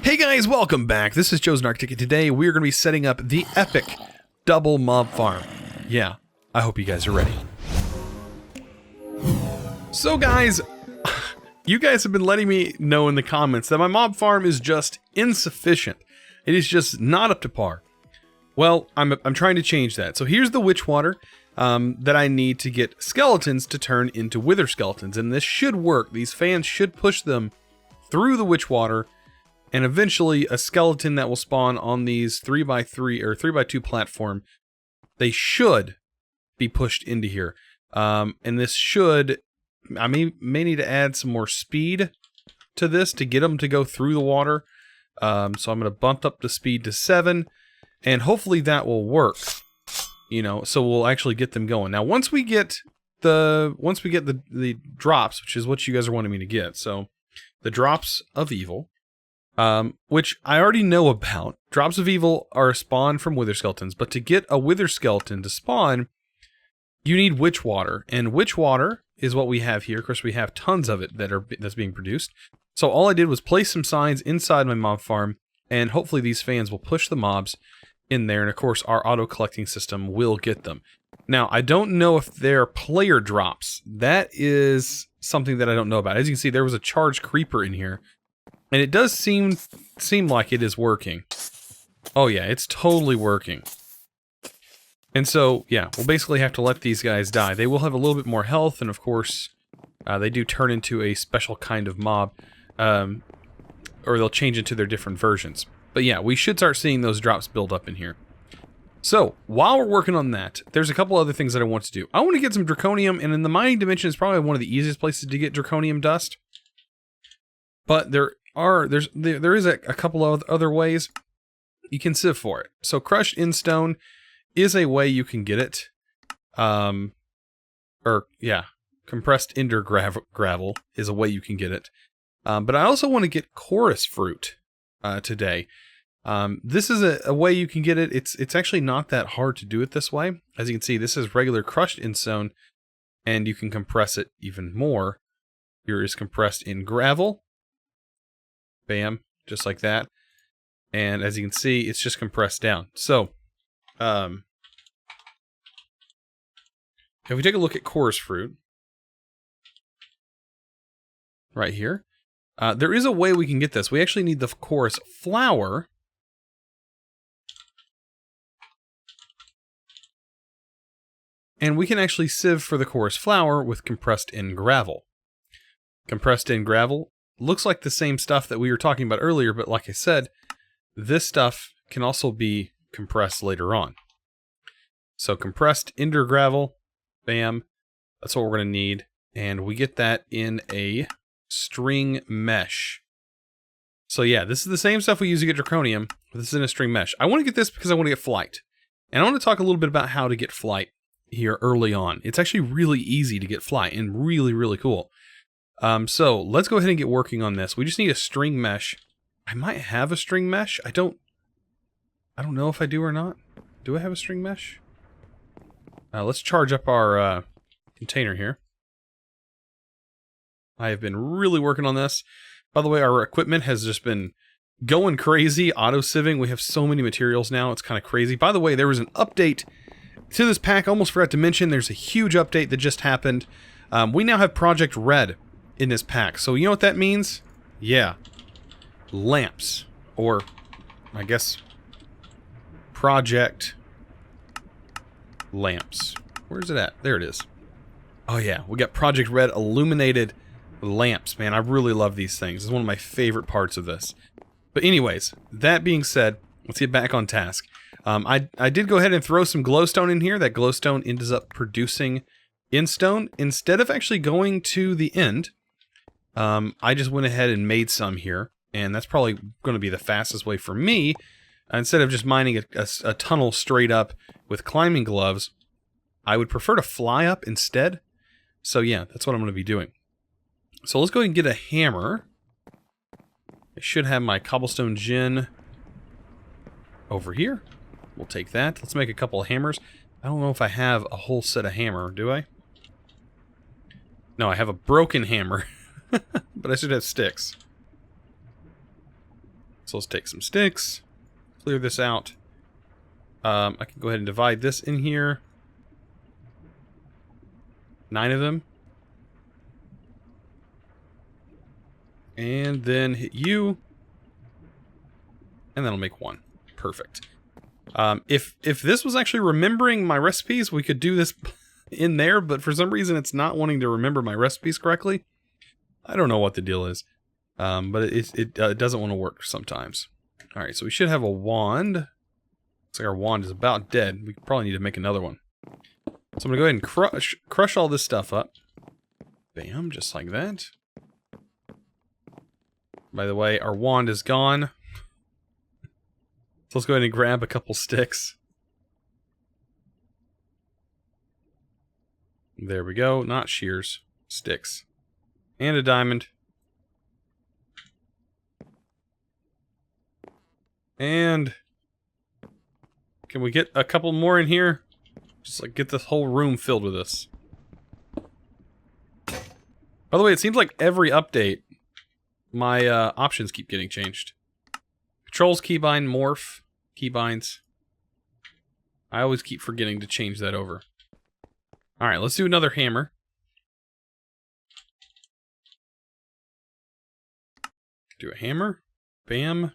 Hey guys, welcome back. This is ChosenArchitect, and today we're going to be setting up the epic double mob farm. Yeah, I hope you guys are ready. So guys, you guys have been letting me know in the comments that my mob farm is just insufficient. It is just not up to par. Well, I'm trying to change that. So here's the witch water that I need to get skeletons to turn into wither skeletons, and this should work. These fans should push them through the witch water, and eventually a skeleton that will spawn on these 3x3 or 3x2 platform, they should be pushed into here. And this should, I may need to add some more speed to this to get them to go through the water. So I'm going to bump up the speed to 7, and hopefully that will work. You know, so we'll actually get them going. Now, once we get the drops, which is what you guys are wanting me to get, so the drops of evil, which I already know about. Drops of evil are a spawn from wither skeletons, but to get a wither skeleton to spawn, you need witch water, and witch water is what we have here. Of course, we have tons of it that's being produced. So all I did was place some signs inside my mob farm, and hopefully these fans will push the mobs in there, and of course our auto collecting system will get them. Now, I don't know if they're player drops. That is something that I don't know about. As you can see, there was a charged creeper in here, and it does seem like it is working. Oh yeah, it's totally working. And so, yeah, we'll basically have to let these guys die. They will have a little bit more health, and of course, they do turn into a special kind of mob, or they'll change into their different versions. But yeah, we should start seeing those drops build up in here. So, while we're working on that, there's a couple other things that I want to do. I want to get some draconium, and in the mining dimension is probably one of the easiest places to get draconium dust. But there is a couple of other ways you can sieve for it. So crushed in stone is a way you can get it. Compressed ender gravel is a way you can get it. But I also want to get chorus fruit today. This is a way you can get it. It's actually not that hard to do it this way. As you can see, this is regular crushed in stone, and you can compress it even more. Here is compressed in gravel. Bam, just like that. And as you can see, it's just compressed down. So, if we take a look at chorus fruit, right here, there is a way we can get this. We actually need the chorus flour. And we can actually sieve for the chorus flour with compressed in gravel. Compressed in gravel looks like the same stuff that we were talking about earlier, but like I said, this stuff can also be compressed later on. So compressed ender gravel, bam, that's what we're going to need. And we get that in a string mesh. So yeah, this is the same stuff we use to get draconium, but this is in a string mesh. I want to get this because I want to get flight. And I want to talk a little bit about how to get flight here early on. It's actually really easy to get flight and really, really cool. So let's go ahead and get working on this. We just need a string mesh. I might have a string mesh. I don't know if I do or not. Do I have a string mesh? Let's charge up our container here. I have been really working on this. By the way, our equipment has just been going crazy, auto-sieving. We have so many materials now, it's kind of crazy. By the way, there was an update to this pack. I almost forgot to mention, there's a huge update that just happened. We now have Project Red in this pack. So you know what that means? Yeah. Lamps. Or, I guess, Project Lamps. Where's it at? There it is. Oh yeah, we got Project Red illuminated lamps. Man, I really love these things. It's one of my favorite parts of this. But anyways, that being said, let's get back on task. I did go ahead and throw some glowstone in here. That glowstone ends up producing endstone. Instead of actually going to the end, I just went ahead and made some here. And that's probably going to be the fastest way for me. Instead of just mining a tunnel straight up with climbing gloves, I would prefer to fly up instead. So yeah, that's what I'm going to be doing. So let's go ahead and get a hammer. I should have my cobblestone gin over here. We'll take that. Let's make a couple of hammers. I don't know if I have a whole set of hammer, do I? No, I have a broken hammer. But I should have sticks. So let's take some sticks, clear this out. I can go ahead and divide this in here. 9 of them. And then hit U. And that'll make 1. Perfect. If this was actually remembering my recipes, we could do this in there, but for some reason it's not wanting to remember my recipes correctly. I don't know what the deal is. But it doesn't want to work sometimes. Alright, so we should have a wand. Looks like our wand is about dead. We probably need to make another one. So I'm going to go ahead and crush all this stuff up. Bam, just like that. By the way, our wand is gone. So let's go ahead and grab a couple sticks. There we go. Not shears. Sticks. And a diamond. And can we get a couple more in here? Just like get this whole room filled with this. By the way, it seems like every update, my options keep getting changed. Controls keybind, morph, keybinds. I always keep forgetting to change that over. Alright, let's do another hammer. Do a hammer. Bam.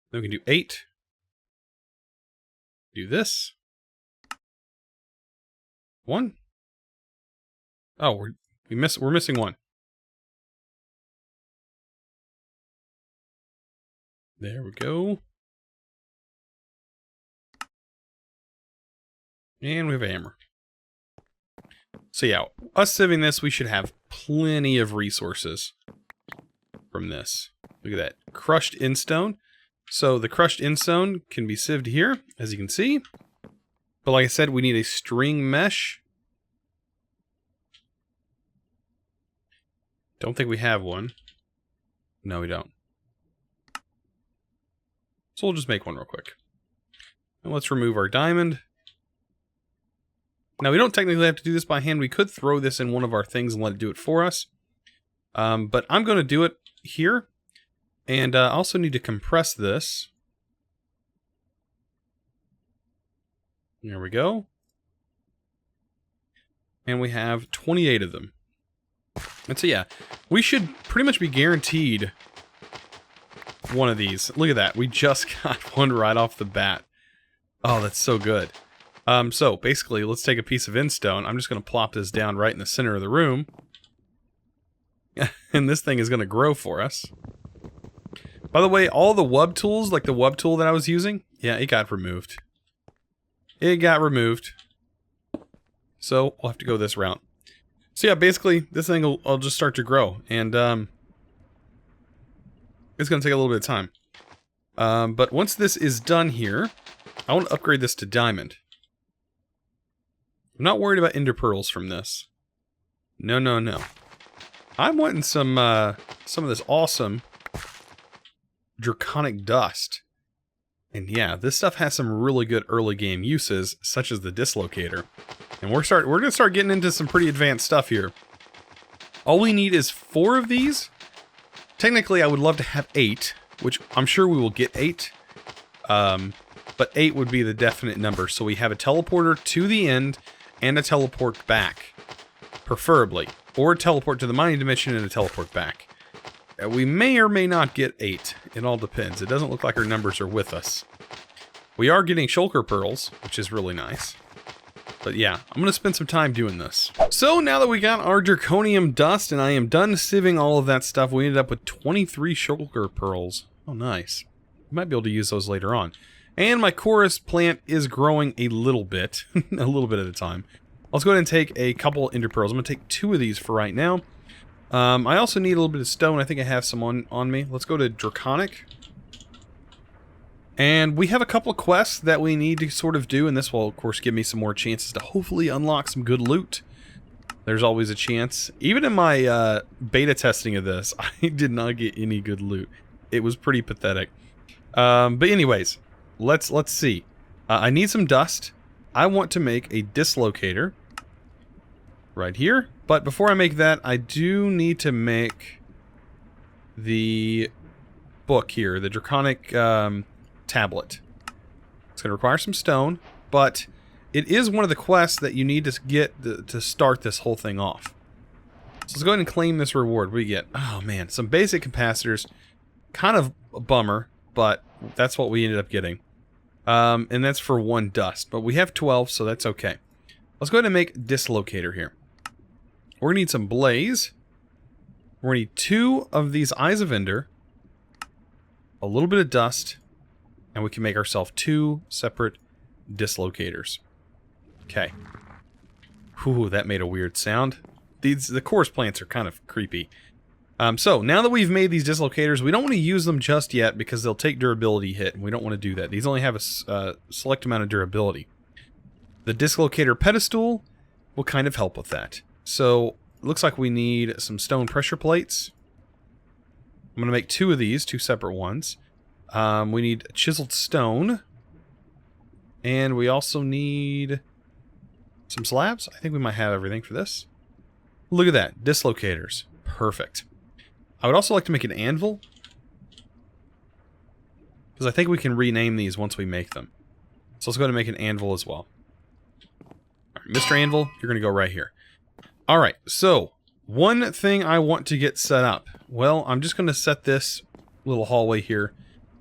Then we can do 8. Do this. 1. Oh, we're missing 1. There we go. And we have a hammer. So yeah, us sieving this, we should have plenty of resources from this. Look at that. Crushed instone. So the crushed instone can be sieved here, as you can see. But like I said, we need a string mesh. Don't think we have one. No, we don't. So we'll just make one real quick. And let's remove our diamond. Now, we don't technically have to do this by hand. We could throw this in one of our things and let it do it for us. But I'm going to do it here. And I also need to compress this. There we go. And we have 28 of them. And so yeah, we should pretty much be guaranteed one of these. Look at that. We just got one right off the bat. Oh, that's so good. So basically, let's take a piece of instone. I'm just going to plop this down right in the center of the room. And this thing is going to grow for us. By the way, all the wub tools, like the wub tool that I was using, yeah, it got removed. It got removed. So we'll have to go this route. So yeah, basically, this thing will just start to grow. And it's going to take a little bit of time. But once this is done here, I want to upgrade this to diamond. I'm not worried about ender pearls from this. No, no, no. I'm wanting some of this awesome Draconic dust. And yeah, this stuff has some really good early game uses, such as the dislocator. And we're gonna start getting into some pretty advanced stuff here. All we need is 4 of these. Technically, I would love to have 8, which I'm sure we will get 8. But 8 would be the definite number. So we have a teleporter to the end and a teleport back, preferably, or a teleport to the mining dimension and a teleport back. We may or may not get 8. It all depends. It doesn't look like our numbers are with us. We are getting shulker pearls, which is really nice. But yeah, I'm going to spend some time doing this. So now that we got our draconium dust and I am done sieving all of that stuff, we ended up with 23 shulker pearls. Oh, nice. We might be able to use those later on. And my chorus plant is growing a little bit. A little bit at a time. Let's go ahead and take a couple ender pearls. I'm going to take 2 of these for right now. I also need a little bit of stone. I think I have some on me. Let's go to Draconic. And we have a couple of quests that we need to sort of do, and this will, of course, give me some more chances to hopefully unlock some good loot. There's always a chance. Even in my beta testing of this, I did not get any good loot. It was pretty pathetic. But anyways, let's see. I need some dust. I want to make a dislocator right here. But before I make that, I do need to make the book here, the Draconic tablet. It's going to require some stone, but it is one of the quests that you need to get to start this whole thing off. So let's go ahead and claim this reward. What do you get? Oh man, some basic capacitors. Kind of a bummer, but that's what we ended up getting. And that's for 1 dust, but we have 12, so that's okay. Let's go ahead and make dislocator here. We're going to need some blaze. We're going to need 2 of these eyes of ender, a little bit of dust, and we can make ourselves 2 separate dislocators. Okay. Whew, that made a weird sound. The chorus plants are kind of creepy. So, now that we've made these dislocators, we don't want to use them just yet because they'll take durability hit, and we don't want to do that. These only have a select amount of durability. The dislocator pedestal will kind of help with that. So, it looks like we need some stone pressure plates. I'm going to make 2 of these, 2 separate ones. We need chiseled stone. And we also need some slabs. I think we might have everything for this. Look at that. Dislocators. Perfect. I would also like to make an anvil, because I think we can rename these once we make them. So let's go ahead and make an anvil as well. All right, Mr. Anvil, you're going to go right here. Alright, so one thing I want to get set up. Well, I'm just going to set this little hallway here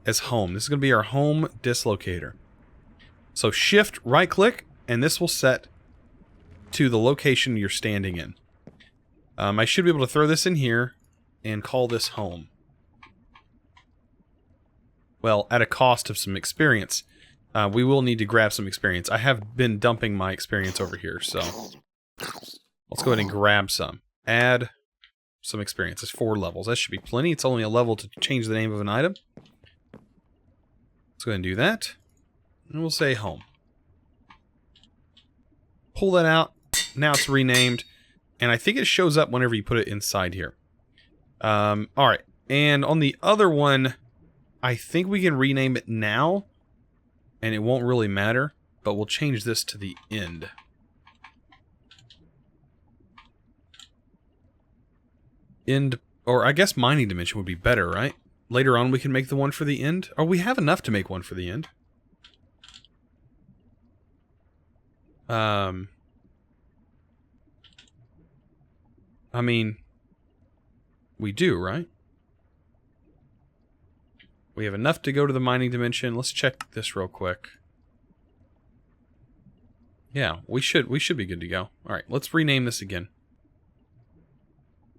as home. This is going to be our home dislocator. So shift right click, and this will set to the location you're standing in. I should be able to throw this in here and call this home. Well, at a cost of some experience. We will need to grab some experience. I have been dumping my experience over here, so let's go ahead and grab some. Add some experience. It's 4 levels. That should be plenty. It's only a level to change the name of an item. Let's go ahead and do that. And we'll say home. Pull that out. Now it's renamed. And I think it shows up whenever you put it inside here. Alright. And on the other one, I think we can rename it now. And it won't really matter. But we'll change this to the end. End, or I guess mining dimension would be better, right? Later on we can make the one for the end. Or we have enough to make one for the end. I mean, we do, right? We have enough to go to the mining dimension. Let's check this real quick. Yeah, we should be good to go. All right, let's rename this again.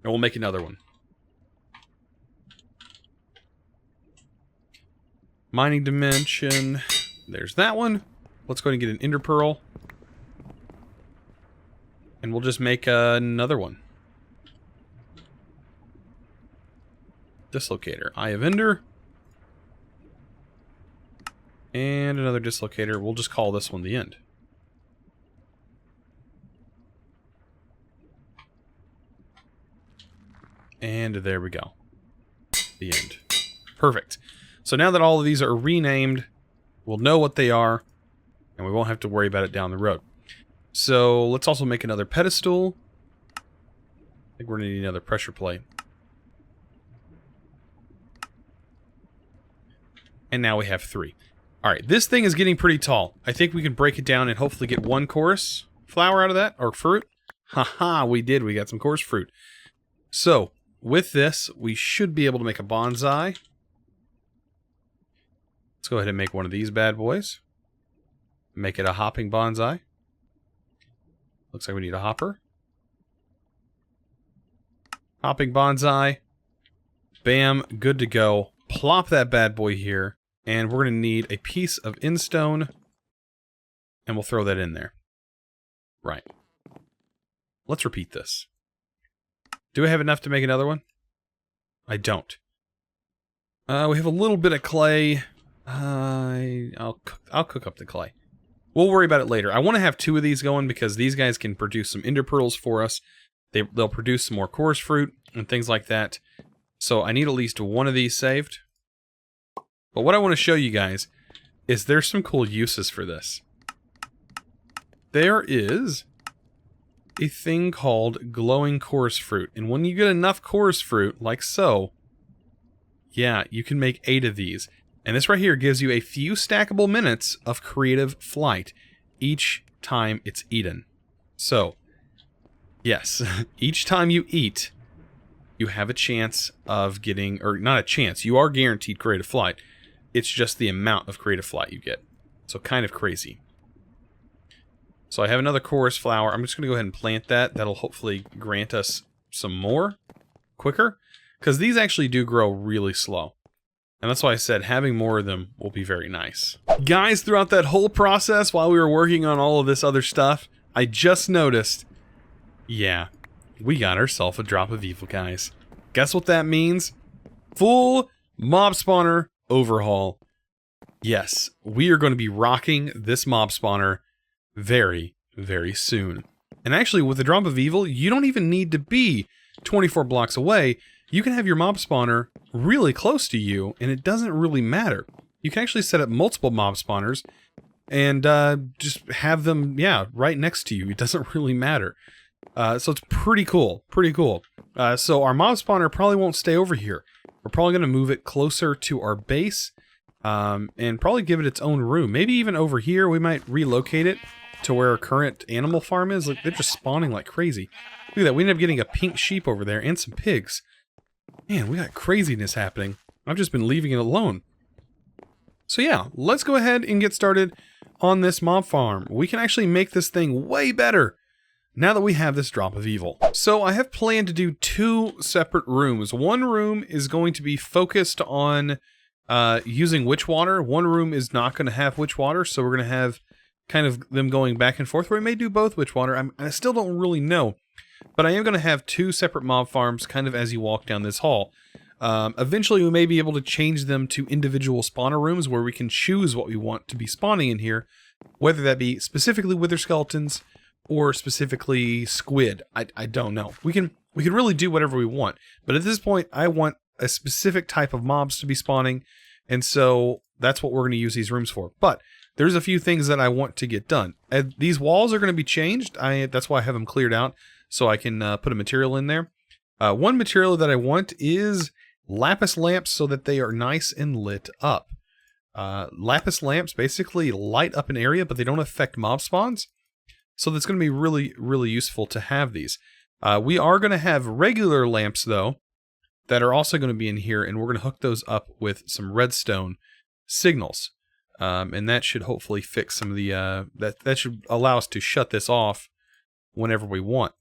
And we'll make another one. Mining dimension. There's that one. Let's go ahead and get an ender pearl. And we'll just make another one. Dislocator. Eye of Ender. And another dislocator. We'll just call this one the end. And there we go. The end. Perfect. So now that all of these are renamed, we'll know what they are, and we won't have to worry about it down the road. So let's also make another pedestal. I think we're going to need another pressure plate. And now we have 3. Alright, this thing is getting pretty tall. I think we can break it down and hopefully get 1 chorus flower out of that, or fruit. Haha, we did. We got some chorus fruit. So, with this, we should be able to make a bonsai. Let's go ahead and make one of these bad boys. Make it a hopping bonsai. Looks like we need a hopper. Hopping bonsai. Bam, good to go. Plop that bad boy here. And we're going to need a piece of endstone. And we'll throw that in there. Right. Let's repeat this. Do I have enough to make another one? I don't. We have a little bit of clay. I'll cook up the clay. We'll worry about it later. I want to have 2 of these going because these guys can produce some ender pearls for us. They'll produce some more chorus fruit and things like that. So I need at least 1 of these saved. But what I want to show you guys is there's some cool uses for this. There is a thing called glowing chorus fruit. And when you get enough chorus fruit, like so, Yeah, you can make 8 of these. And this right here gives you a few stackable minutes of creative flight each time it's eaten. So, yes, each time you eat, you have a chance of getting, or not a chance, you are guaranteed creative flight. It's just the amount of creative flight you get. So kind of crazy. So I have another chorus flower. I'm just going to go ahead and plant that. That'll hopefully grant us some more quicker. Because these actually do grow really slow. And that's why I said having more of them will be very nice. Guys, throughout that whole process, while we were working on all of this other stuff, I just noticed, yeah, we got ourselves a drop of evil, guys. Guess what that means? Full mob spawner overhaul. Yes, we are going to be rocking this mob spawner very, very soon. And actually, with the drop of evil, you don't even need to be 24 blocks away. You can have your mob spawner really close to you, and it doesn't really matter. You can actually set up multiple mob spawners and just have them, yeah, right next to you. It doesn't really matter. So it's pretty cool. Pretty cool. So our mob spawner probably won't stay over here. We're probably going to move it closer to our base and probably give it its own room. Maybe even over here, we might relocate it to where our current animal farm is. Like, they're just spawning like crazy. Look at that. We ended up getting a pink sheep over there and some pigs. Man, we got craziness happening. I've just been leaving it alone. So yeah, let's go ahead and get started on this mob farm. We can actually make this thing way better now that we have this drop of evil. So I have planned to do 2 separate rooms. One room is going to be focused on using witch water. One room is not going to have witch water, so we're going to have kind of them going back and forth. We may do both witch water. I still don't really know. But I am going to have 2 separate mob farms kind of as you walk down this hall. Eventually we may be able to change them to individual spawner rooms where we can choose what we want to be spawning in here, whether that be specifically wither skeletons or specifically squid. I don't know. We can really do whatever we want. But at this point, I want a specific type of mobs to be spawning, and so that's what we're going to use these rooms for. But there's a few things that I want to get done. These walls are going to be changed. That's why I have them cleared out, so I can put a material in there. One material that I want is lapis lamps so that they are nice and lit up. Lapis lamps basically light up an area, but they don't affect mob spawns. So that's going to be really, really useful to have these. We are going to have regular lamps, though, that are also going to be in here, and we're going to hook those up with some redstone signals. And that should hopefully fix some of the... that should allow us to shut this off whenever we want.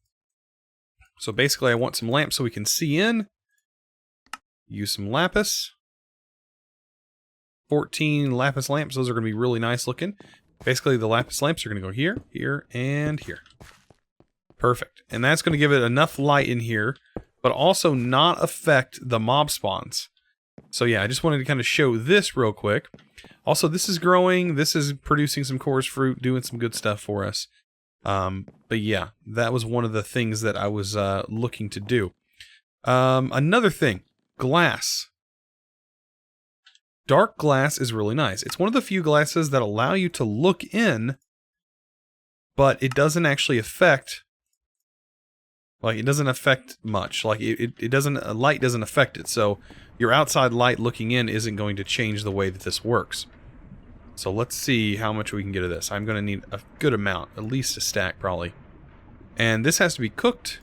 So basically I want some lamps so we can see in. Use some lapis. 14 lapis lamps. Those are going to be really nice looking. Basically the lapis lamps are going to go here, here, and here. Perfect. And that's going to give it enough light in here, but also not affect the mob spawns. So yeah, I just wanted to kind of show this real quick. Also, this is growing. This is producing some chorus fruit, doing some good stuff for us. But yeah, that was one of the things that I was looking to do. Another thing, glass. Dark glass is really nice. It's one of the few glasses that allow you to look in, but it doesn't actually affect, like, it doesn't affect much. Like, it doesn't, light doesn't affect it. So your outside light looking in isn't going to change the way that this works. So let's see how much we can get of this. I'm going to need a good amount, at least a stack probably. And this has to be cooked.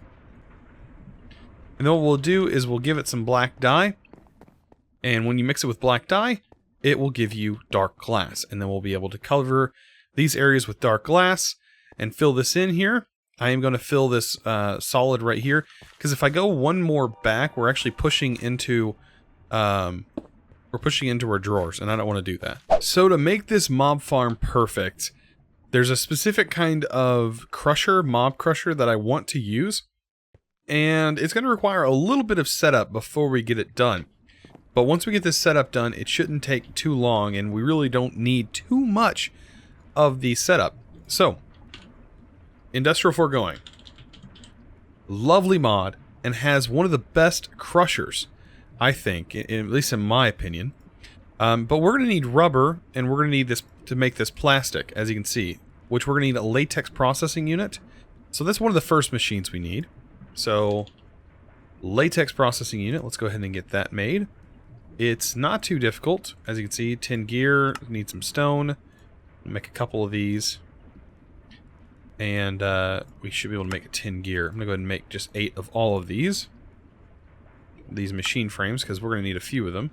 And then what we'll do is we'll give it some black dye. And when you mix it with black dye, it will give you dark glass. And then we'll be able to cover these areas with dark glass and fill this in here. I am going to fill this solid right here. Because if I go one more back, we're actually pushing into... we're pushing into our drawers, and I don't want to do that. So to make this mob farm perfect, there's a specific kind of crusher, mob crusher, that I want to use. And it's going to require a little bit of setup before we get it done. But once we get this setup done, it shouldn't take too long, and we really don't need too much of the setup. So, Industrial Foregoing. Lovely mod, and has one of the best crushers, I think, at least in my opinion. But we're going to need rubber, and we're going to need this to make this plastic, as you can see, which we're going to need a latex processing unit. So that's one of the first machines we need. So, latex processing unit, let's go ahead and get that made. It's not too difficult. As you can see, 10 gear, need some stone. Make a couple of these. And we should be able to make a 10 gear. I'm going to go ahead and make just 8 of all of these. These machine frames, because we're going to need a few of them.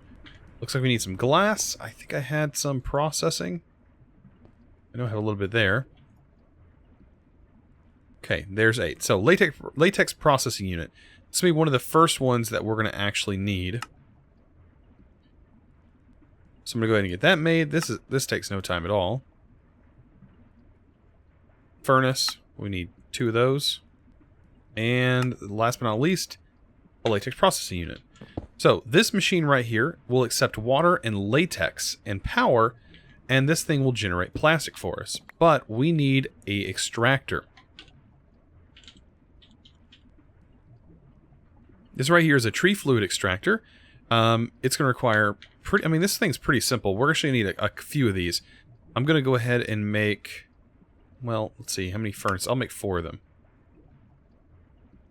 Looks like we need some glass. I think I had some processing. I know I have a little bit there. Okay, there's 8. So latex processing unit. This will be one of the first ones that we're going to actually need. So I'm going to go ahead and get that made. This takes no time at all. Furnace. We need 2 of those. And last but not least, a latex processing unit. So this machine right here will accept water and latex and power, and this thing will generate plastic for us. But we need a extractor. This right here is a tree fluid extractor. It's going to require I mean, this thing's pretty simple. We're actually going to need a few of these. I'm going to go ahead and make, well, let's see, how many furnaces? I'll make 4 of them.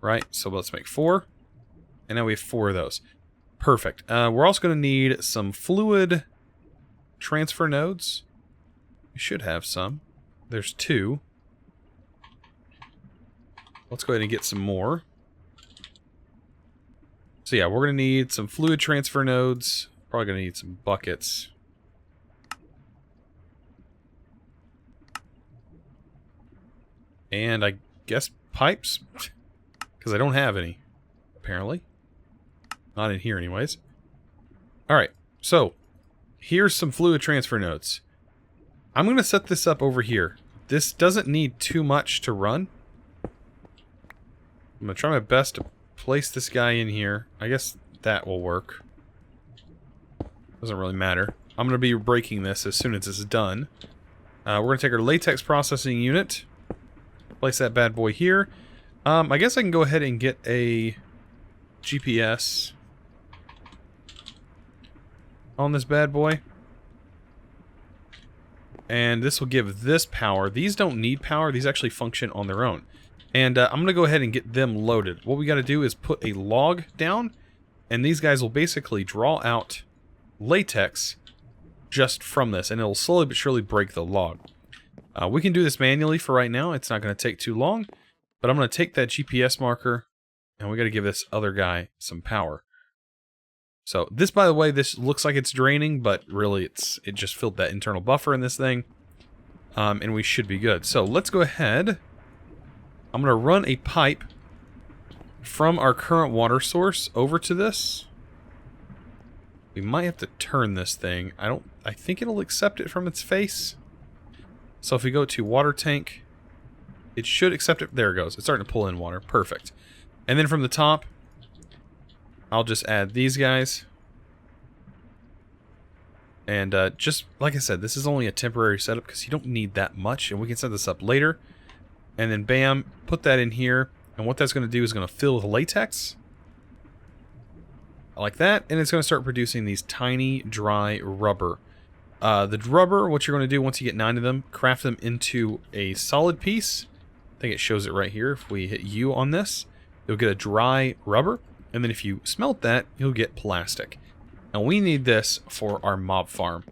Right, so let's make 4. And now we have 4 of those. Perfect. We're also going to need some fluid transfer nodes. We should have some. There's 2. Let's go ahead and get some more. So yeah, we're going to need some fluid transfer nodes. Probably going to need some buckets. And I guess pipes? Because I don't have any, apparently. Not in here anyways. Alright, so here's some fluid transfer nodes. I'm going to set this up over here. This doesn't need too much to run. I'm going to try my best to place this guy in here. I guess that will work. Doesn't really matter. I'm going to be breaking this as soon as this is done. We're going to take our latex processing unit. Place that bad boy here. I guess I can go ahead and get a GPS on this bad boy. And this will give this power. These don't need power. These actually function on their own. And I'm going to go ahead and get them loaded. What we got to do is put a log down. And these guys will basically draw out latex just from this. And it'll slowly but surely break the log. We can do this manually for right now. It's not going to take too long. But I'm going to take that GPS marker. And we got to give this other guy some power. So this, by the way, this looks like it's draining, but really it just filled that internal buffer in this thing. And we should be good. So let's go ahead. I'm going to run a pipe from our current water source over to this. We might have to turn this thing. I think it'll accept it from its face. So if we go to water tank, it should accept it. There it goes. It's starting to pull in water. Perfect. And then from the top, I'll just add these guys. And just like I said, this is only a temporary setup because you don't need that much. And we can set this up later. And then bam, put that in here. And what that's going to do is going to fill with latex. Like that. And it's going to start producing these tiny dry rubber. The rubber, what you're going to do once you get 9 of them, craft them into a solid piece. I think it shows it right here. If we hit U on this, you'll get a dry rubber. And then if you smelt that, you'll get plastic. And we need this for our mob farm.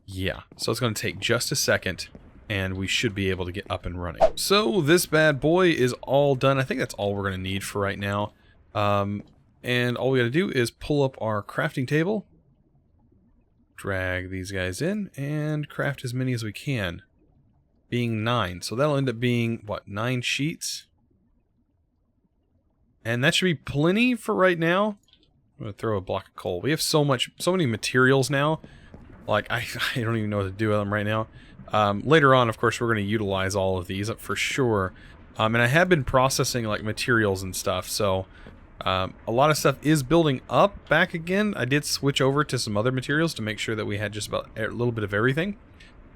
Yeah, so it's going to take just a second. And we should be able to get up and running. So this bad boy is all done. I think that's all we're going to need for right now. And all we got to do is pull up our crafting table. Drag these guys in and craft as many as we can. Being 9. So that'll end up being, what, 9 sheets? And that should be plenty for right now. I'm going to throw a block of coal. We have so many materials now. Like, I don't even know what to do with them right now. Later on, of course, we're going to utilize all of these for sure. And I have been processing, like, materials and stuff. So, a lot of stuff is building up back again. I did switch over to some other materials to make sure that we had just about a little bit of everything.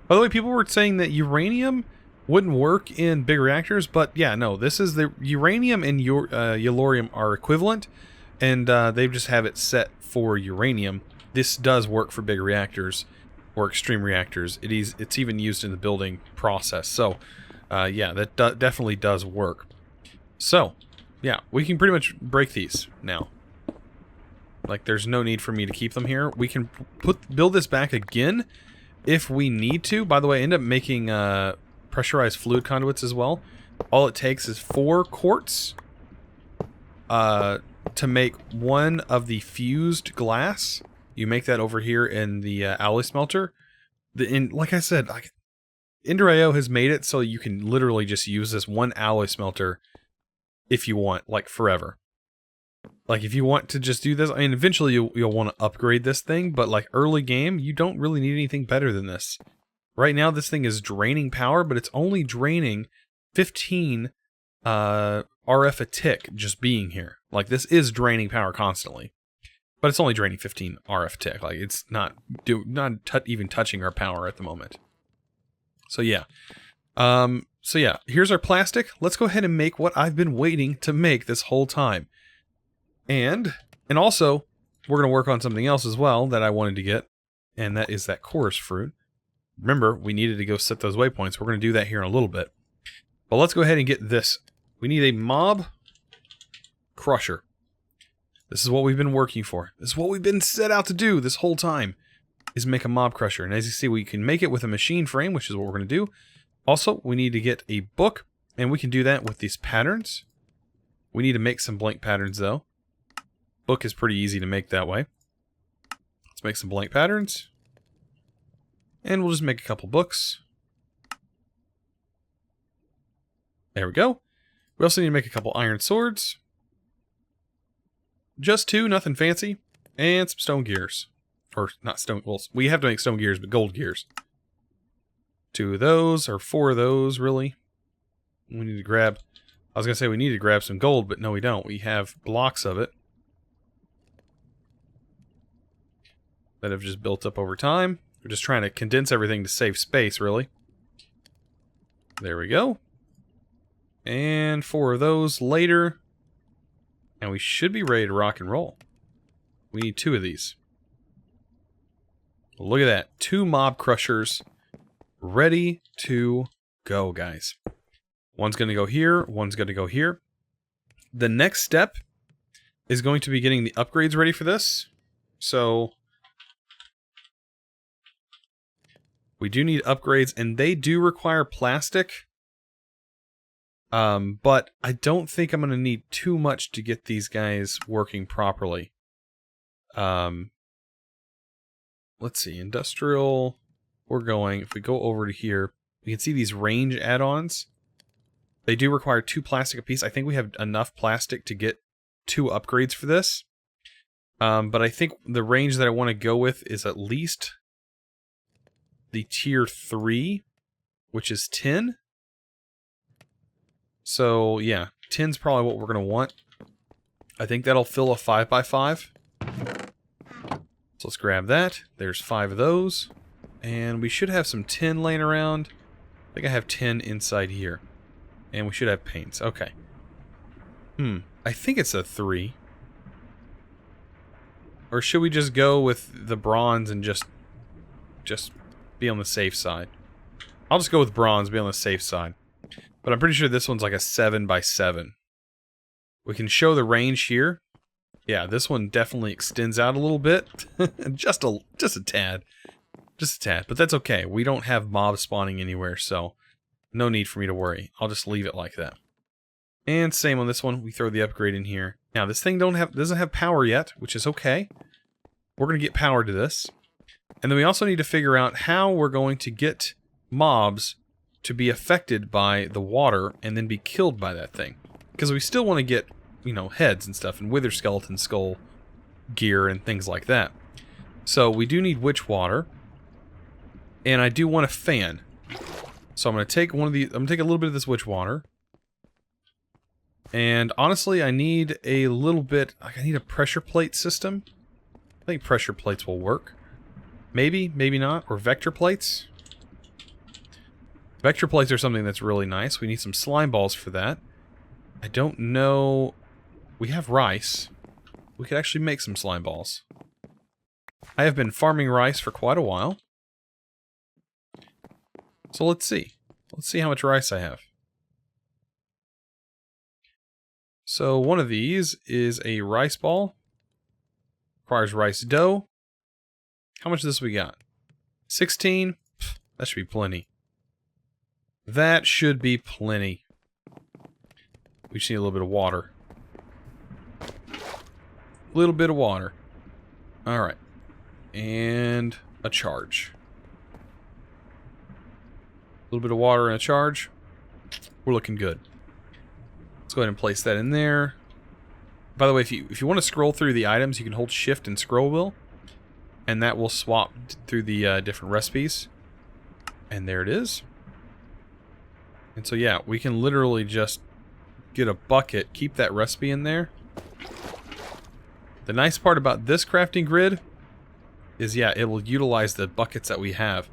By the way, people were saying that uranium wouldn't work in big reactors, but yeah, no, this is the uranium and yellorium are equivalent, and they just have it set for uranium. This does work for big reactors or extreme reactors. It's even used in the building process. So, yeah, that definitely does work. So, yeah, we can pretty much break these now. Like, there's no need for me to keep them here. We can build this back again if we need to. By the way, I end up making pressurized fluid conduits as well. All it takes is 4 quartz to make one of the fused glass. You make that over here in the alloy smelter. Like I said, Ender.io has made it so you can literally just use this one alloy smelter if you want, like, forever. Like, if you want to just do this, I mean, eventually you'll want to upgrade this thing, but, like, early game, you don't really need anything better than this. Right now, this thing is draining power, but it's only draining 15 RF a tick just being here. Like, this is draining power constantly. But it's only draining 15 RF a tick. Like, it's not even touching our power at the moment. So, yeah. Here's our plastic. Let's go ahead and make what I've been waiting to make this whole time. And also, we're going to work on something else as well that I wanted to get, and that is that chorus fruit. Remember, we needed to go set those waypoints. We're going to do that here in a little bit. But let's go ahead and get this. We need a mob crusher. This is what we've been working for. This is what we've been set out to do this whole time, is make a mob crusher. And as you see, we can make it with a machine frame, which is what we're going to do. Also, we need to get a book, and we can do that with these patterns. We need to make some blank patterns, though. Book is pretty easy to make that way. Let's make some blank patterns. And we'll just make a couple books. There we go. We also need to make a couple iron swords. Just 2, nothing fancy. And some stone gears. Or not stone, well, we have to make stone gears, but gold gears. 2 of those, or 4 of those, really. We need to grab, I was going to say we need to grab some gold, but no we don't. We have blocks of it that have just built up over time. We're just trying to condense everything to save space, really. There we go. And 4 of those later. And we should be ready to rock and roll. We need 2 of these. Look at that. 2 mob crushers ready to go, guys. One's going to go here. One's going to go here. The next step is going to be getting the upgrades ready for this. So we do need upgrades, and they do require plastic. But I don't think I'm going to need too much to get these guys working properly. Let's see, industrial, if we go over to here, we can see these range add-ons. They do require 2 plastic apiece. I think we have enough plastic to get 2 upgrades for this. But I think the range that I want to go with is at least the tier 3, which is 10. So, yeah, 10's probably what we're going to want. I think that'll fill a 5x5. So let's grab that. There's 5 of those. And we should have some tin laying around. I think I have 10 inside here. And we should have paints. Okay. I think it's a 3. Or should we just go with the bronze and just be on the safe side? I'll just go with bronze, be on the safe side. But I'm pretty sure this one's like a 7x7. We can show the range here. Yeah, this one definitely extends out a little bit. just a tad. Just a tad. But that's okay. We don't have mobs spawning anywhere, so no need for me to worry. I'll just leave it like that. And same on this one. We throw the upgrade in here. Now, this thing doesn't have power yet, which is okay. We're going to get power to this. And then we also need to figure out how we're going to get mobs to be affected by the water and then be killed by that thing. Because we still want to get, you know, heads and stuff and wither skeleton skull gear and things like that. So we do need witch water. And I do want a fan. So I'm going to take I'm going to take a little bit of this witch water. And honestly, I need a little bit, I need a pressure plate system. I think pressure plates will work. Maybe, maybe not. Or vector plates. Vector plates are something that's really nice. We need some slime balls for that. I don't know. We have rice. We could actually make some slime balls. I have been farming rice for quite a while. So let's see. Let's see how much rice I have. So one of these is a rice ball. requires rice dough. How much of this we got? 16? Pff, that should be plenty. That should be plenty. We just need a little bit of water. A little bit of water. Alright. And a charge. A little bit of water and a charge. We're looking good. Let's go ahead and place that in there. By the way, if you want to scroll through the items, you can hold shift and scroll wheel. And that will swap through the different recipes. And there it is. And so yeah, we can literally just get a bucket, keep that recipe in there. The nice part about this crafting grid is, yeah, it will utilize the buckets that we have.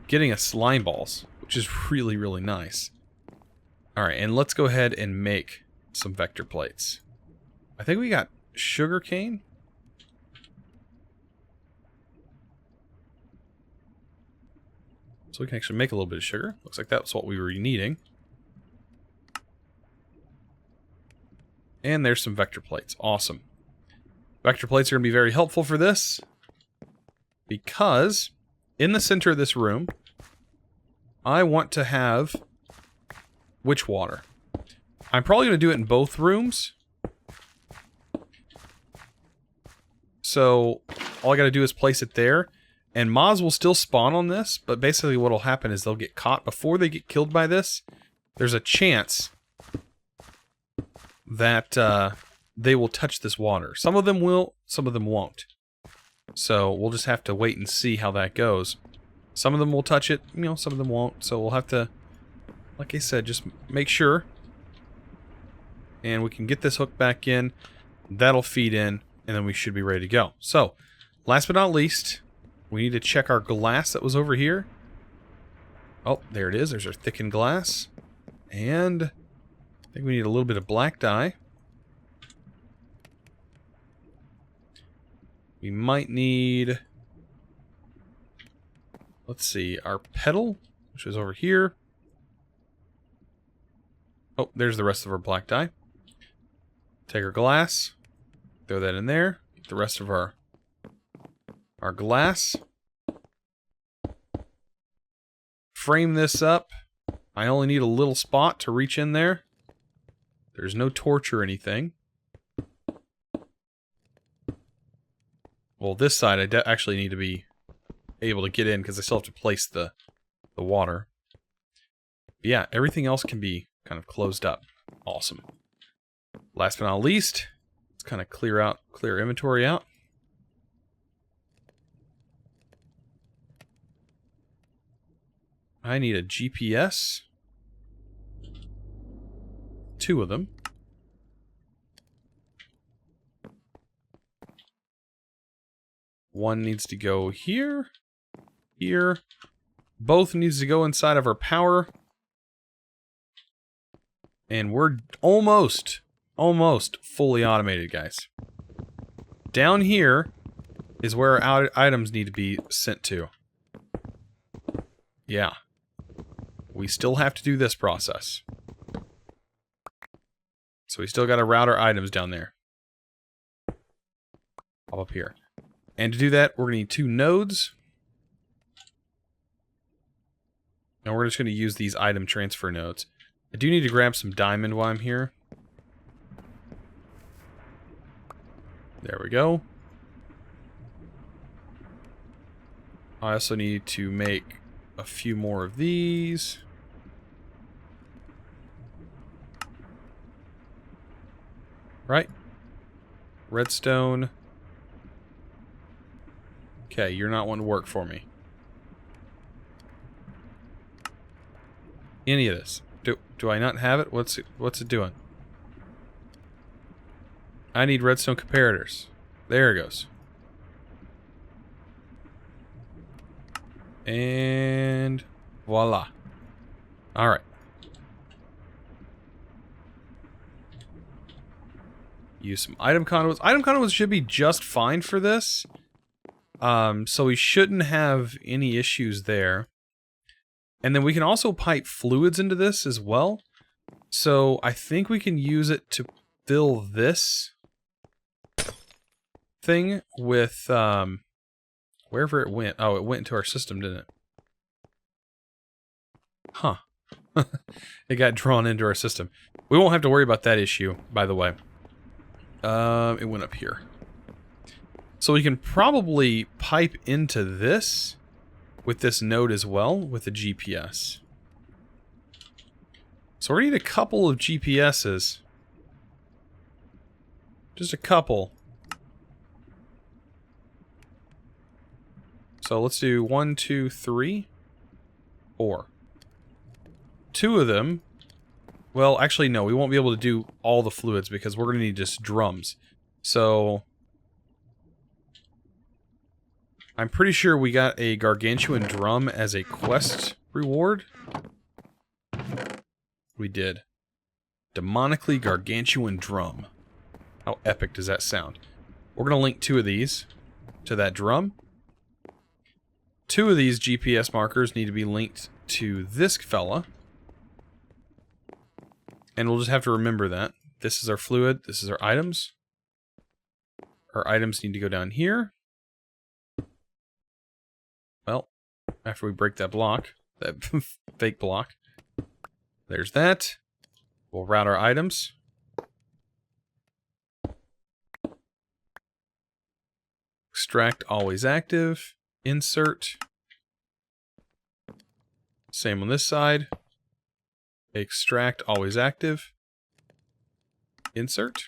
Getting us slime balls, which is really, really nice. Alright, and let's go ahead and make some vector plates. I think we got sugar cane. So we can actually make a little bit of sugar. Looks like that's what we were needing. And there's some vector plates. Awesome. Vector plates are going to be very helpful for this, because in the center of this room, I want to have witch water. I'm probably going to do it in both rooms. So all I got to do is place it there, and mobs will still spawn on this, but basically what will happen is they'll get caught before they get killed by this. There's a chance that they will touch this water. Some of them will, some of them won't. So we'll just have to wait and see how that goes. Some of them will touch it, you know, some of them won't. So we'll have to, like I said, just make sure. And we can get this hook back in. That'll feed in, and then we should be ready to go. So, last but not least, we need to check our glass that was over here. Oh, there it is. There's our thickened glass. And I think we need a little bit of black dye. We might need, let's see, our petal, which is over here. Oh, there's the rest of our black dye. Take our glass, throw that in there. Get the rest of our glass. Frame this up. I only need a little spot to reach in there. There's no torch or anything. Well, this side I actually need to be able to get in because I still have to place the water. But yeah, everything else can be kind of closed up. Awesome. Last but not least, let's kind of clear inventory out. I need a GPS. 2 of them. One needs to go here. Here. Both needs to go inside of our power. And we're almost fully automated, guys. Down here is where our items need to be sent to. Yeah. We still have to do this process. So we still got to route our items down there. Up here. And to do that, we're going to need 2 nodes. And we're just going to use these item transfer nodes. I do need to grab some diamond while I'm here. There we go. I also need to make a few more of these. Right? Redstone. Okay, you're not wanting to work for me. Any of this. Do I not have it? What's it doing? I need redstone comparators. There it goes. And voila. Alright. Use some item conduits. Item conduits should be just fine for this. So we shouldn't have any issues there. And then we can also pipe fluids into this as well. So I think we can use it to fill this thing with wherever it went. Oh, it went into our system, didn't it? Huh. It got drawn into our system. We won't have to worry about that issue, by the way. It went up here. So we can probably pipe into this with this node as well, with the GPS. So we need a couple of GPSs. Just a couple. So let's do 1, 2, 3, 4. 2 of them. Well, actually, no, we won't be able to do all the fluids because we're going to need just drums. So I'm pretty sure we got a gargantuan drum as a quest reward. We did. Demonically gargantuan drum. How epic does that sound? We're going to link 2 of these to that drum. 2 of these GPS markers need to be linked to this fella. And we'll just have to remember that. This is our fluid, this is our items. Our items need to go down here. Well, after we break that block, that fake block, there's that. We'll route our items. Extract always active. Insert. Same on this side. Extract always active. Insert.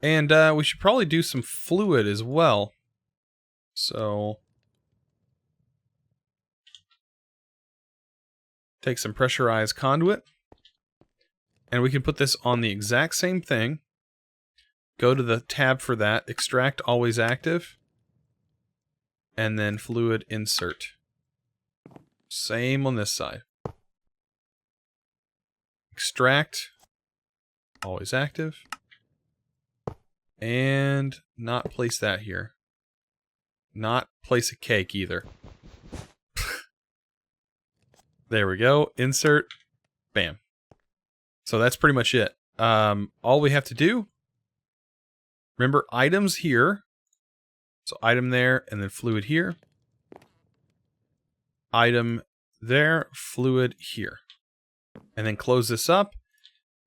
And we should probably do some fluid as well. So take some pressurized conduit. And we can put this on the exact same thing. Go to the tab for that. Extract always active. And then fluid insert. Same on this side. Extract. Always active. And not place that here. Not place a cake either. There we go. Insert. Bam. So that's pretty much it. All we have to do, remember items here. So item there, and then fluid here. Item there, fluid here. And then close this up.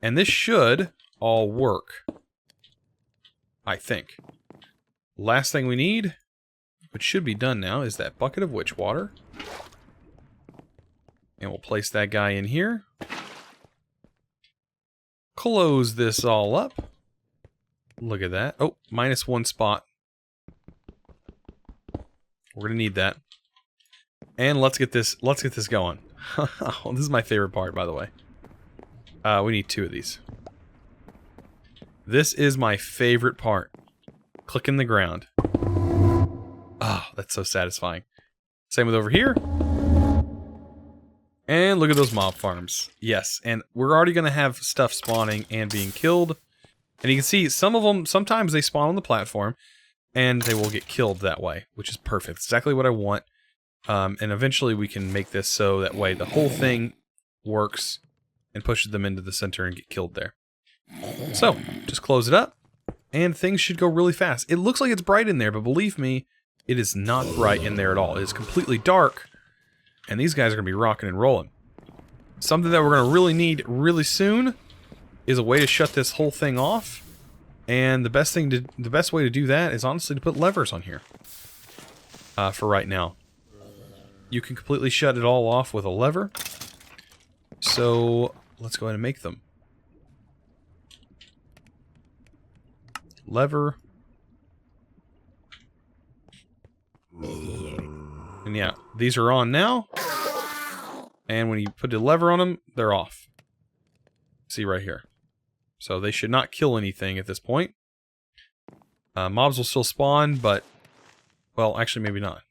And this should all work. I think. Last thing we need, which should be done now, is that bucket of witch water. And we'll place that guy in here. Close this all up. Look at that. Oh, -1 spot. We're gonna need that. And let's get this going. This is my favorite part, by the way. We need 2 of these. This is my favorite part. Clicking the ground. Ah, that's so satisfying. Same with over here. And look at those mob farms. Yes, and we're already gonna have stuff spawning and being killed. And you can see some of them, sometimes they spawn on the platform. And they will get killed that way, which is perfect. It's exactly what I want. And eventually we can make this so that way the whole thing works and pushes them into the center and get killed there. So, just close it up, and things should go really fast. It looks like it's bright in there, but believe me, it is not bright in there at all. It is completely dark, and these guys are going to be rocking and rolling. Something that we're going to really need really soon is a way to shut this whole thing off. And the best way to do that is honestly to put levers on here. For right now. You can completely shut it all off with a lever. So let's go ahead and make them. Lever. And yeah, these are on now. And when you put a lever on them, they're off. See right here. So they should not kill anything at this point. Mobs will still spawn, but... Well, actually, maybe not.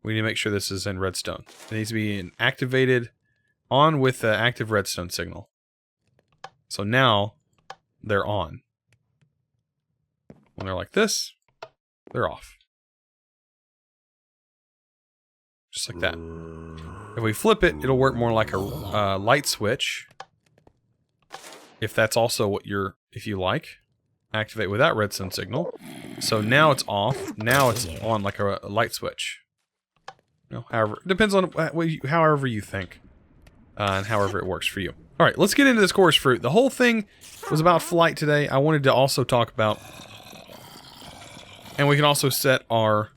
We need to make sure this is in redstone. It needs to be activated on with the active redstone signal. So now, they're on. When they're like this, they're off. Just like that. If we flip it, it'll work more like a light switch. If that's also what if you like. activate without redstone signal. So now it's off. Now it's on like a light switch. You know, however, it depends on however you think. And however it works for you. Alright, let's get into this chorus fruit. The whole thing was about flight today. I wanted to also talk about... And we can also set our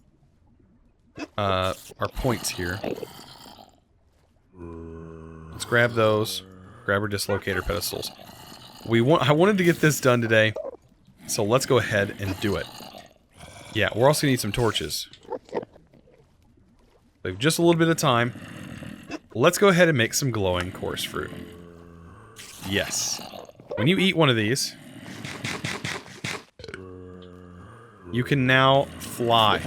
points here. Let's grab those. Grab our dislocator pedestals. I wanted to get this done today, so let's go ahead and do it. Yeah, we're also gonna need some torches. We have just a little bit of time. Let's go ahead and make some glowing chorus fruit. Yes. When you eat one of these, you can now fly.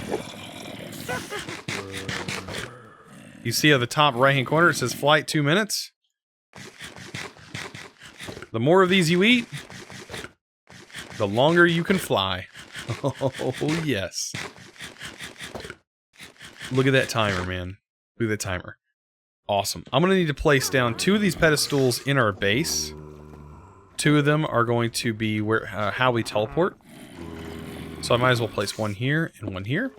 You see at the top right-hand corner, it says flight 2 minutes. The more of these you eat, the longer you can fly. Oh, yes. Look at that timer, man. Look at that timer. Awesome. I'm going to need to place down 2 of these pedestals in our base. 2 of them are going to be where how we teleport. So I might as well place one here and one here.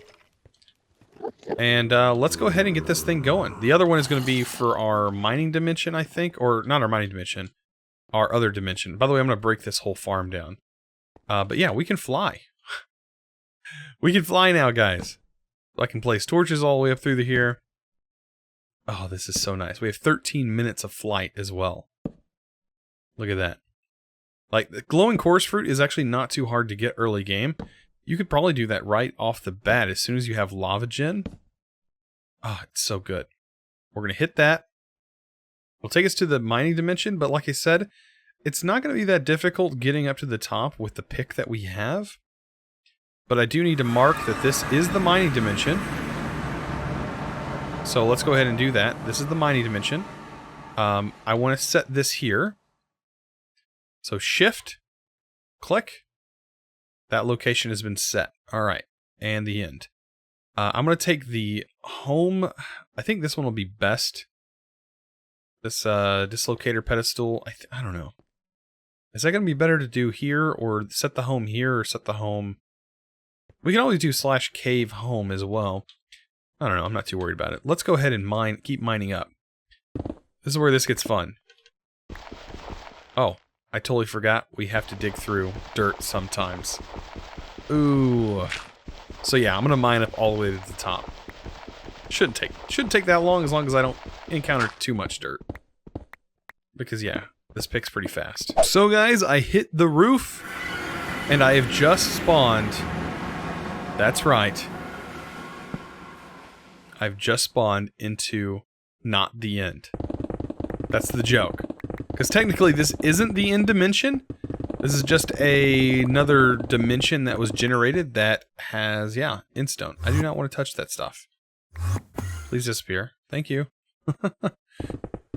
And let's go ahead and get this thing going. The other one is going to be for our mining dimension, I think. Or not our mining dimension. Our other dimension. By the way, I'm going to break this whole farm down. But yeah, we can fly. We can fly now, guys. I can place torches all the way up through here. Oh, this is so nice. We have 13 minutes of flight as well. Look at that. Like, the glowing chorus fruit is actually not too hard to get early game. You could probably do that right off the bat as soon as you have lava gen. Oh, it's so good. We're going to hit that. It'll take us to the mining dimension, but like I said, it's not going to be that difficult getting up to the top with the pick that we have. But I do need to mark that this is the mining dimension. So let's go ahead and do that. This is the mining dimension. I want to set this here. So shift, click. That location has been set. Alright, and the end. I'm going to take the home. I think this one will be best. This dislocator pedestal, I don't know. Is that going to be better to do here, or set the home here, or set the home... We can always do /cave home as well. I don't know, I'm not too worried about it. Let's go ahead and keep mining up. This is where this gets fun. Oh, I totally forgot we have to dig through dirt sometimes. Ooh. So yeah, I'm going to mine up all the way to the top. Shouldn't take that long as I don't encounter too much dirt. Because yeah, this pick's pretty fast. So guys, I hit the roof, and I have just spawned... That's right. I've just spawned into not the end. That's the joke. Because technically this isn't the end dimension. This is just another dimension that was generated that has, yeah, endstone. I do not want to touch that stuff. Please disappear. Thank you.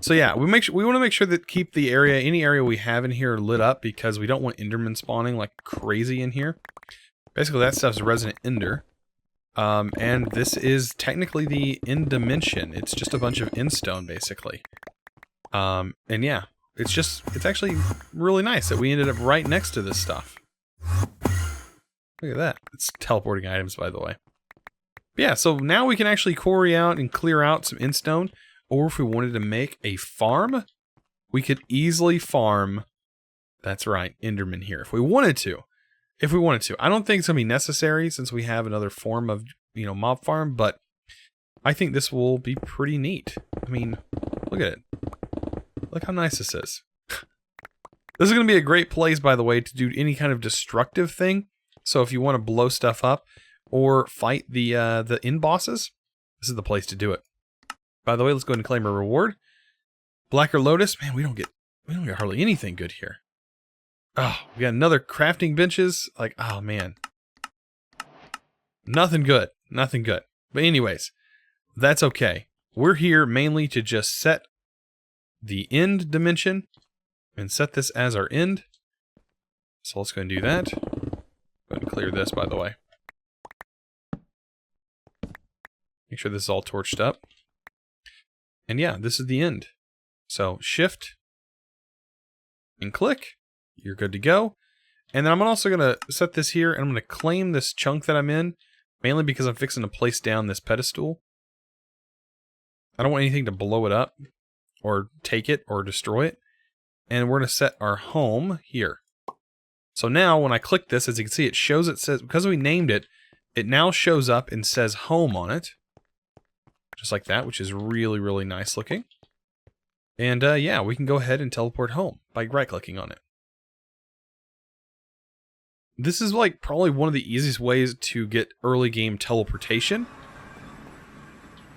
So yeah, we want to make sure that keep the area, any area we have in here lit up, because we don't want endermen spawning like crazy in here. Basically, that stuff's resident ender. And this is technically the end dimension. It's just a bunch of endstone, basically. And yeah, it's actually really nice that we ended up right next to this stuff. Look at that. It's teleporting items, by the way. But yeah, so now we can actually quarry out and clear out some endstone. Or if we wanted to make a farm, we could easily farm, that's right, enderman here, if we wanted to. I don't think it's going to be necessary since we have another form of, mob farm, but I think this will be pretty neat. I mean, look at it. Look how nice this is. This is going to be a great place, by the way, to do any kind of destructive thing. So if you want to blow stuff up or fight the end bosses, this is the place to do it. By the way, let's go ahead and claim a reward. Blacker Lotus, man, we don't get hardly anything good here. Oh, we got another crafting benches. Like, oh man. Nothing good. Nothing good. But anyways, that's okay. We're here mainly to just set the end dimension and set this as our end. So let's go and do that. Go ahead and clear this, by the way. Make sure this is all torched up. And yeah, this is the end. So shift and click. You're good to go. And then I'm also going to set this here, and I'm going to claim this chunk that I'm in, mainly because I'm fixing to place down this pedestal. I don't want anything to blow it up, or take it, or destroy it. And we're going to set our home here. So now when I click this, as you can see, it says, because we named it, it now shows up and says home on it. Just like that, which is really, really nice looking. And yeah, we can go ahead and teleport home by right-clicking on it. This is like probably one of the easiest ways to get early game teleportation.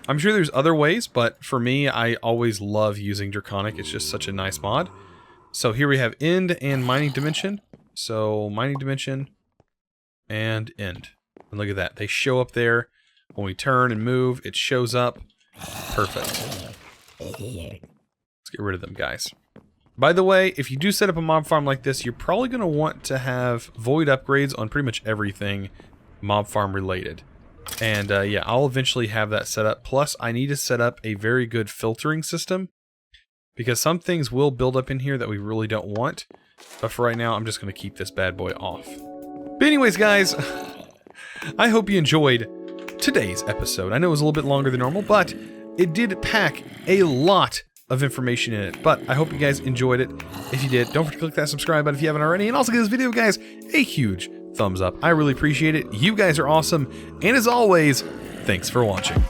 I'm sure there's other ways, but for me, I always love using Draconic. It's just such a nice mod. So here we have end and mining dimension. So mining dimension and end. And look at that. They show up there. When we turn and move, it shows up. Perfect. Let's get rid of them, guys. By the way, if you do set up a mob farm like this, you're probably going to want to have void upgrades on pretty much everything mob farm related. And yeah, I'll eventually have that set up. Plus, I need to set up a very good filtering system, because some things will build up in here that we really don't want. But for right now, I'm just going to keep this bad boy off. But anyways, guys, I hope you enjoyed today's episode. I know it was a little bit longer than normal, but it did pack a lot of information in it. But I hope you guys enjoyed it. If you did, don't forget to click that subscribe button if you haven't already. And also give this video, guys, a huge thumbs up. I really appreciate it. You guys are awesome. And as always, thanks for watching.